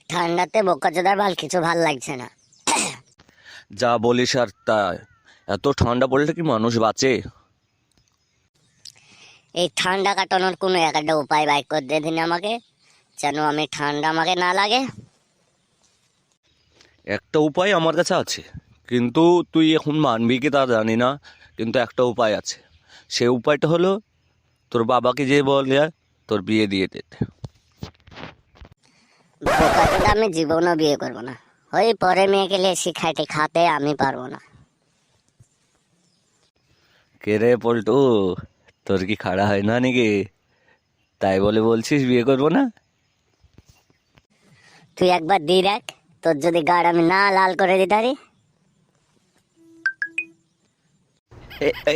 ঠান্ডাতে বোকাচোদার বাল কিছু ভাল লাগছে না। যা বলিস আর তাই। এত ঠান্ডা পড়লে কি মানুষ বাঁচে? এই ঠান্ডা কাটানোর কোনো একটা উপায় বাইর করে দিন আমাকে, যেন আমি ঠান্ডা আমাকে না লাগে। একটা উপায় আমার কাছে আছে, কিন্তু তুই এখন মানবি কি তা জানি না, কিন্তু একটা উপায় আছে। সেই উপায়টা হলো তোর বাবাকে যে বলে তোর বিয়ে দিয়ে দিতে। বোকাচোদা আমি জীবনও বিয়ে করবো না। ওই পরে মেয়ে গেলে শিখাইতে খাতে আমি পারবো না। কে রে পল্টু, তোর কি খাড়া হয় না নাকি? তাই বলে বলছিস বিয়ে করবো না? তুই একবার দি দেখ, তোর যদি গাড় আমি না লাল করে দিতে পারি। এ এ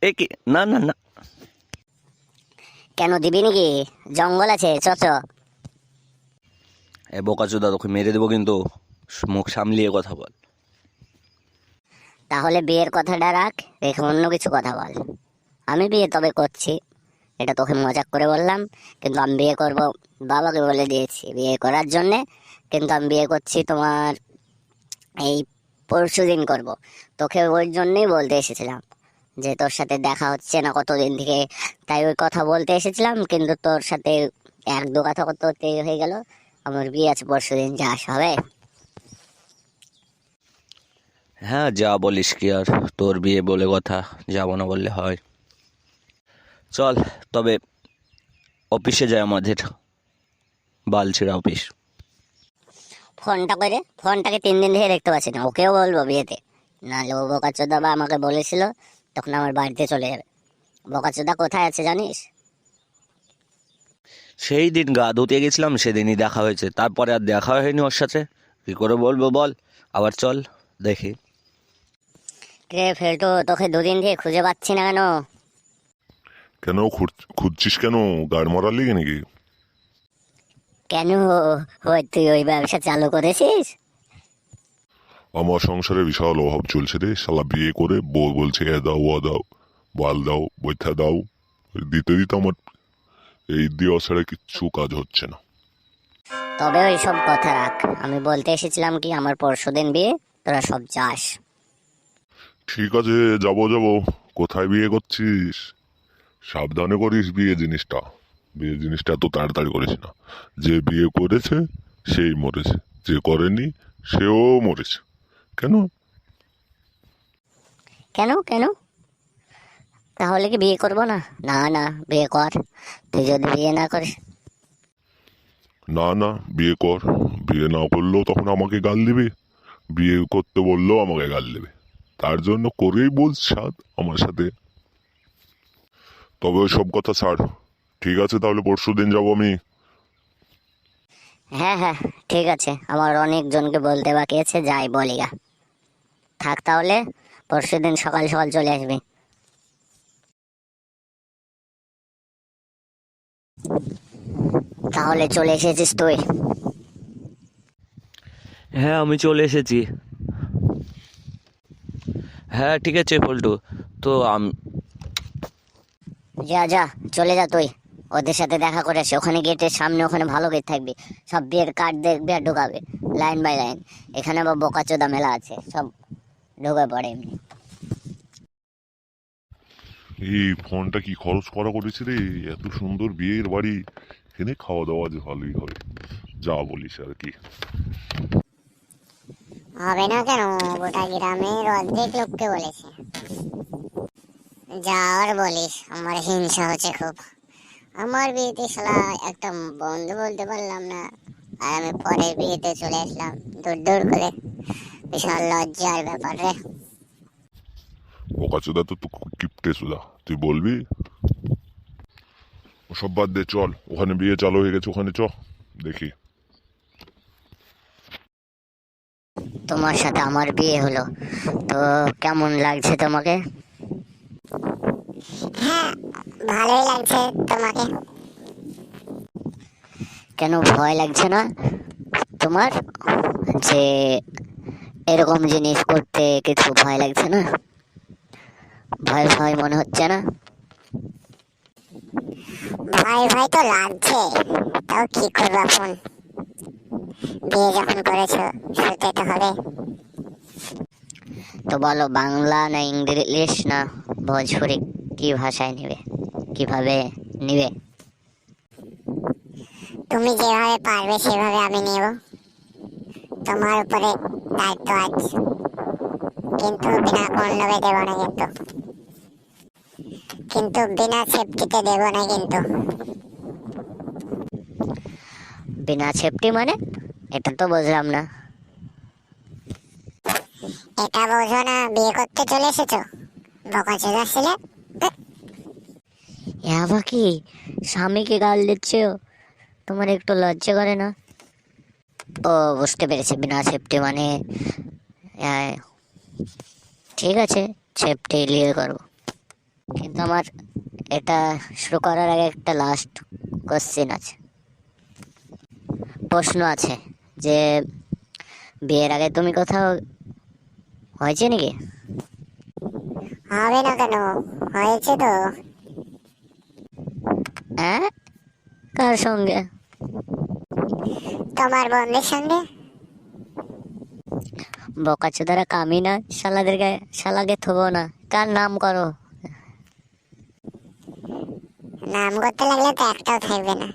এ কি? না না না। কেন দিবি নাকি? জঙ্গল আছে, চ চ। এ বোকাচোদা, তোকে মেরে দেবো কিন্তু, মুখ সামলিয়ে কথা বল। তাহলে বিয়ের কথাটা রাখ, রেখে অন্য কিছু কথা বল। আমি বিয়ে তবে করছি, এটা তোকে মজাক করে বললাম, কিন্তু আমি বিয়ে করব। বাবাকে বলে দিয়েছি বিয়ে করার জন্যে, কিন্তু আমি বিয়ে করছি তোমার এই পরশু দিন করবো। তোকে ওই জন্যই বলতে এসেছিলাম যে তোর সাথে দেখা হচ্ছে না কতদিন থেকে, তাই ওই কথা বলতে এসেছিলাম, কিন্তু তোর সাথে এক দু কথা করতে হয়ে গেল। আমার বিয়ে আছে পরশু দিন, যাস হবে? হ্যাঁ, যা বলিস কি আর, তোর বিয়ে বলে কথা, যাবো না বললে হয়? চল তবে অফিসে যায় আমাদের, বালছেড়া অফিস। ফোনটা করে, ফোনটাকে 3 দিন থেকে দেখতে পাচ্ছি না। ওকেও বলবো বিয়েতে, নাহলে ও বোকাচোদা বা আমাকে বলেছিল তখন আমার বাড়িতে চলে যাবে। বোকাচোদা কোথায় আছে জানিস? সেই দিন গা ধুতে গেছিলাম, সেদিনই দেখা হয়েছে, তারপরে আর দেখা হয়নি ওর সাথে। কী করে বলবো বল? আবার চল দেখি। রে ফেলটু, তোকে 2 দিন থেকে খুঁজে পাচ্ছি না কেন? কেন খুঁজছিস কেন? গাড় মারার লিগে নাকি? কেন? ওই তুই ওই ব্যবসা চালু করেছিস? আমার সংসারে বিশাল অভাব চলছে রে, শালা বিয়ে করে বউ বলছে এ দাও ও দাও, বাল দাও বৈথা দাও, দিতে দিতে আমার এই দেওয়া ছাড়া কিচ্ছু কাজ হচ্ছে না। তবে ওই সব কথা রাখ, আমি বলতে এসেছিলাম কি আমার পরশুদিন বিয়ে, তোরা সব যাস। ঠিক আছে, যাবো যাবো। কোথায় বিয়ে করছিস? সাবধানে করিস বিয়ে জিনিসটা। বিয়ে জিনিসটা এত তাড়াতাড়ি করিস না। যে বিয়ে করেছে সেই মরেছে, যে করেনি সেও মরেছে। কেন? কেন কেন? তাহলে কি বিয়ে করবো না? না না, বিয়ে কর। তুই যদি বিয়ে না করিস। না না, বিয়ে কর। বিয়ে না করলেও তখন আমাকে গাল দিবে, বিয়ে করতে বললেও আমাকে গাল দেবে। তার জন্য করেই বল সাথ আমার সাথে। তবে ওই সব কথা ছাড়। ঠিক আছে, তাহলে পরশু দিন যাবো আমি। হ্যাঁ হ্যাঁ, ঠিক আছে, আমার অনেক জনকে বলতে বাকি আছে, যাই বলিগা। থাক তাহলে, পরশুদিন সকাল সকাল চলে আসবি। তাহলে চলে এসেছিস তুই? হ্যাঁ, আমি চলে এসেছি। হ্যাঁ ঠিক আছে পল্টু, তো যা যা, চলে যা তুই। ওদের সাথে দেখা করে আসি, ওখানে গেটের সামনে, ওখানে ভালো গেট থাকবে। সব বিয়ের কার্ড দেখবে আর ঢুকাবে লাইন বাই লাইন। এখানে আবার বোকাচোদা মেলা আছে, সব ঢুকে পড়ে এমনি। এই ফোনটা কি খরচ করা করেছে রে? এত সুন্দর বিয়ের বাড়ি, এখানে খাওয়া দাওয়া যে ভালোই হবে। যা বলিস আর কি। হবে না কেন? গোটা গ্রামের অর্ধেক লোককে বলেছে। যা আর বলিস, আমার হিংসা হচ্ছে খুব। আমার বিয়েতে শালা একটা বন্ধু বলতে পারলাম না, আর আমি পরের বিয়েতে চলে আসলাম দূর দূর করে। বিশাল লজ্জার ব্যাপার রে। বোকাচোদা তো তুই কিপটে চোদা, তুই বলবি? ওসব বাদ দে, চল ওখানে বিয়ে চালু হয়ে গেছে, ওখানে চ দেখি। তোমার সাথে আমার বিয়ে হলো, তো কেমন লাগছে তোমাকে? হ্যাঁ, ভালোই লাগছে তোমাকে। কেন ভয় লাগছে না তোমার? যে এরকম জিনিস করতে কিছু ভয় লাগছে না? ভয় ভয় মনে হচ্ছে না? ভয় ভয় তো লাগছে, তাও কি করবো এখন। বিয়ে যখন করেছো শুনতে তো হবে। তো বলো, বাংলা না ইংলিশ না ভোজপুরি, কি ভাষায় নিবে, কিভাবে নিবে? তুমি যেভাবে পারবে সেভাবে আমি নেব, তোমার উপরে দায়িত্ব আছে, কিন্তু বিনা কন্ডমে দেবো না, কিন্তু বিনা সেফটিতে দেবো না কিন্তু। বিনা সেফটি মানে? এটা তো বুঝলাম না। এটা বোঝো না? বিয়ে করতে চলে এসেছো বোকাচোদা ছেলে। আবার কি স্বামীকে গাল দিচ্ছে? তোমার একটু লজ্জা করে না? ও, বুঝতে পেরেছি, বিনা সেফটি মানে আহ, ঠিক আছে, সেফটি নিয়ে করবো। কিন্তু আমার এটা শুরু করার আগে একটা লাস্ট কোশ্চেন আছে, প্রশ্ন আছে, যে বিয়ের আগে তুমি কোথাও হয়েছে নাকি? হবে না কেন, হয়েছে তো। হ্যাঁ, কার সঙ্গে? তোমার বন্ধুর সঙ্গে। বকাচোদারা কামি না, শালাকে থবো না, কার নাম করো? নাম করতে লাগলে তো একটাও থাকবে না,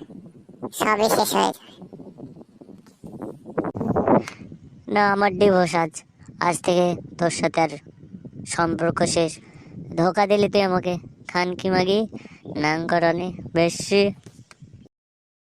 সবই শেষ হয়ে যাবে। না, আমার ডিভোর্স আজ, আজ থেকে তোর সাথে আর সম্পর্ক শেষ। ধোকা দিলি তুই আমাকে, খানকি মাগি নাম করনি বেশি।